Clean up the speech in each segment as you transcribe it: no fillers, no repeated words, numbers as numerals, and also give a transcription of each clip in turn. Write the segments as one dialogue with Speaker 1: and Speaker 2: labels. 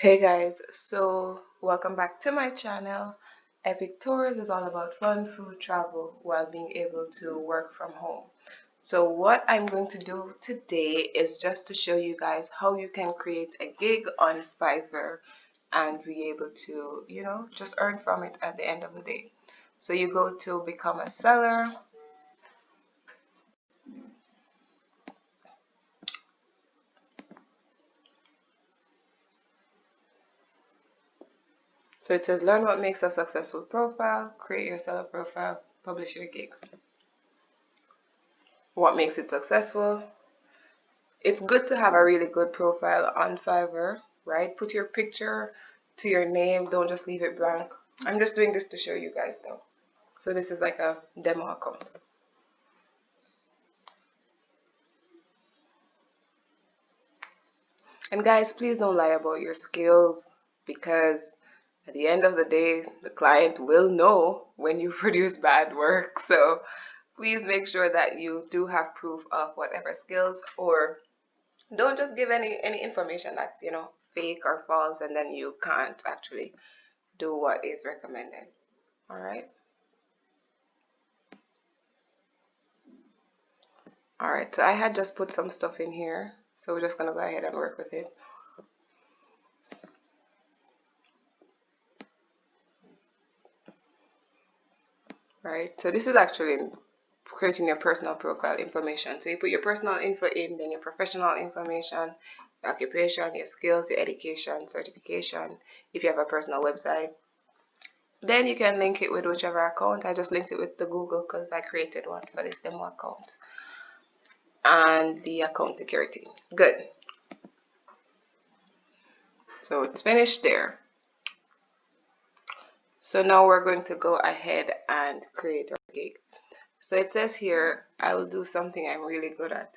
Speaker 1: Hey guys, so welcome back to my channel. Epic Tours is all about fun, food, travel while being able to work from home. So what I'm going to do today is just to show you guys how you can create a gig on Fiverr and be able to, just earn from it at the end of the day. So you go to become a seller. So it says learn what makes a successful profile, create your seller profile, publish your gig. What makes it successful? It's good to have a really good profile on Fiverr, right? Put your picture to your name. Don't just leave it blank. I'm just doing this to show you guys though. So this is like a demo account. And guys, please don't lie about your skills because at the end of the day, the client will know when you produce bad work. So please make sure that you do have proof of whatever skills, or don't just give any information that's fake or false, and then you can't actually do what is recommended. All right. All right. So I had just put some stuff in here, so we're just gonna go ahead and work with it. Right. So this is actually creating your personal profile information. So you put your personal info in, then your professional information, your occupation, your skills, your education, certification. If you have a personal website, then you can link it with whichever account. I just linked it with the Google because I created one for this demo account. And the account security. Good. So it's finished there. So now we're going to go ahead and create our gig. So it says here, I will do something I'm really good at.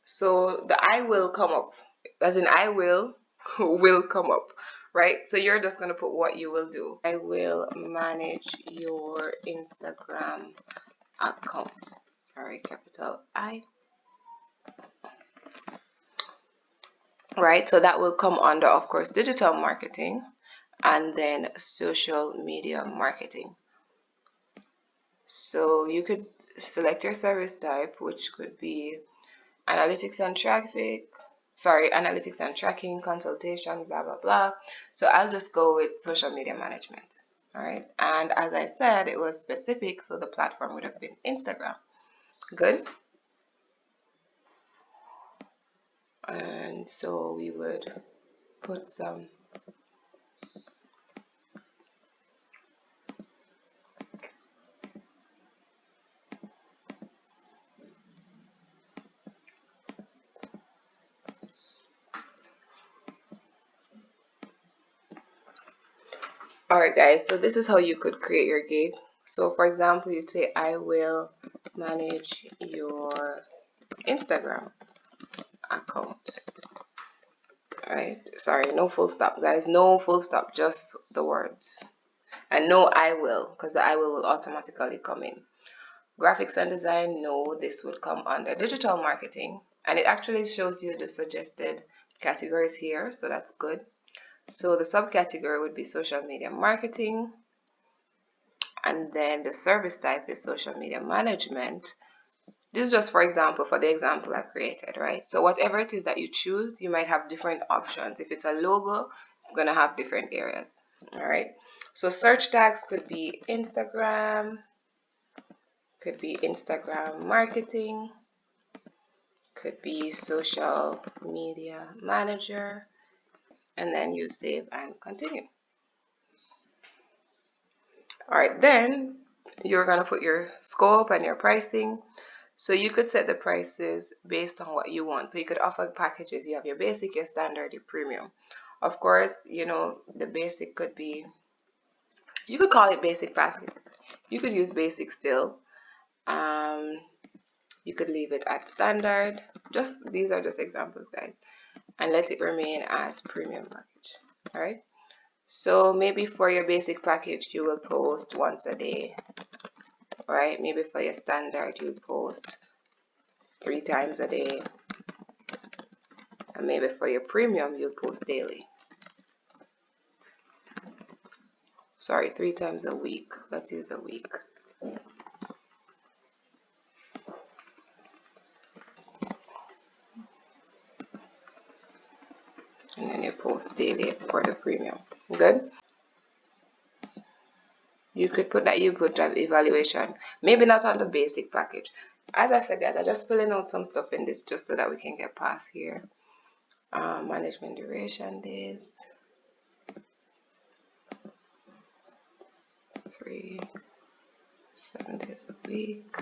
Speaker 1: So the I will come up, as in I will come up, right? So you're just going to put what you will do. I will manage your Instagram account. Sorry, capital I. Right, so that will come under, of course, digital marketing and then social media marketing. So you could select your service type, which could be analytics and tracking, consultation, blah blah blah. So I'll just go with social media management. All right, and as I said, it was specific, so the platform would have been Instagram. Good. And so we would put some Alright guys, so this is how you could create your gig. So for example, you say I will manage your Instagram account. Alright, sorry, no full stop guys, no full stop, just the words. And no I will, because the I will automatically come in. Graphics and design, no, this would come under digital marketing. And it actually shows you the suggested categories here, so that's good. So the subcategory would be social media marketing, and then the service type is social media management. This is just for example, for the example I created, right? So whatever it is that you choose, you might have different options. If it's a logo, it's going to have different areas. All right. So search tags could be Instagram, marketing, could be social media manager, and then you save and continue. All right, then you're going to put your scope and your pricing. So you could set the prices based on what you want. So you could offer packages. You have your basic, your standard, your premium. Of course, the basic could be, you could call it basic package. You could use basic still. You could leave it at standard. These are just examples, guys. And let it remain as premium package. All right. So maybe for your basic package, you will post once a day. Right? Maybe for your standard, you post 3 times a day. And maybe for your premium, you'll post daily. sorry, 3 times a week. Let's use a week. And then you post daily for the premium. Good. You could put that you put that evaluation, maybe not on the basic package. As I said, guys, I'm just filling out some stuff in this just so that we can get past here. Management duration days, 3, 7 days a week.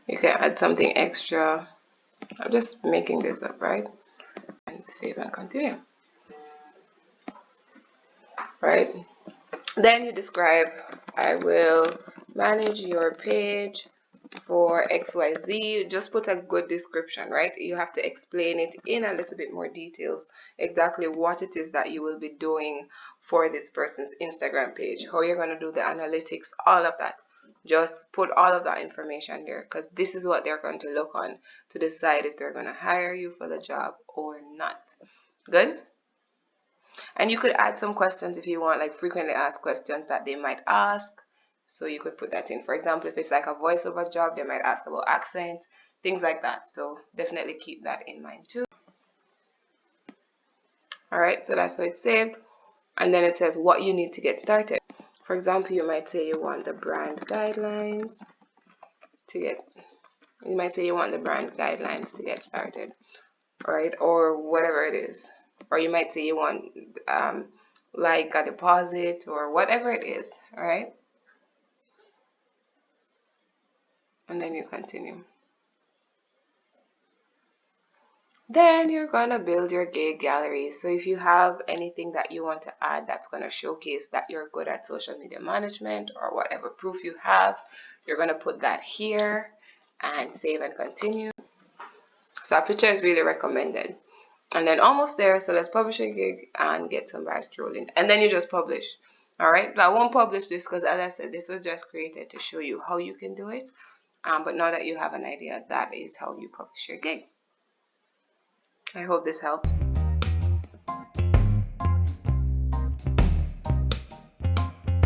Speaker 1: You can add something extra. I'm just making this up, right? And save and continue. Right? Then you describe, I will manage your page for XYZ. Just put a good description, right? You have to explain it in a little bit more details, exactly what it is that you will be doing for this person's Instagram page, how you're going to do the analytics, all of that. Just put all of that information there, because this is what they're going to look on to decide if they're going to hire you for the job or not. Good? And you could add some questions if you want, like frequently asked questions that they might ask. So you could put that in. For example, if it's like a voiceover job, they might ask about accent, things like that. So definitely keep that in mind too. All right, so that's how it's saved. And then it says what you need to get started. For example, you might say you want the brand guidelines to get, started, right? Or whatever it is. Or you might say you want like a deposit or whatever it is, all right? And then you continue. Then you're gonna build your gig gallery. So if you have anything that you want to add that's gonna showcase that you're good at social media management or whatever proof you have, you're gonna put that here and save and continue. So a picture is really recommended. And then almost there, so let's publish a gig and get some vibes rolling. And then you just publish. All right, but I won't publish this because, as I said, this was just created to show you how you can do it. But now that you have an idea, that is how you publish your gig. I hope this helps.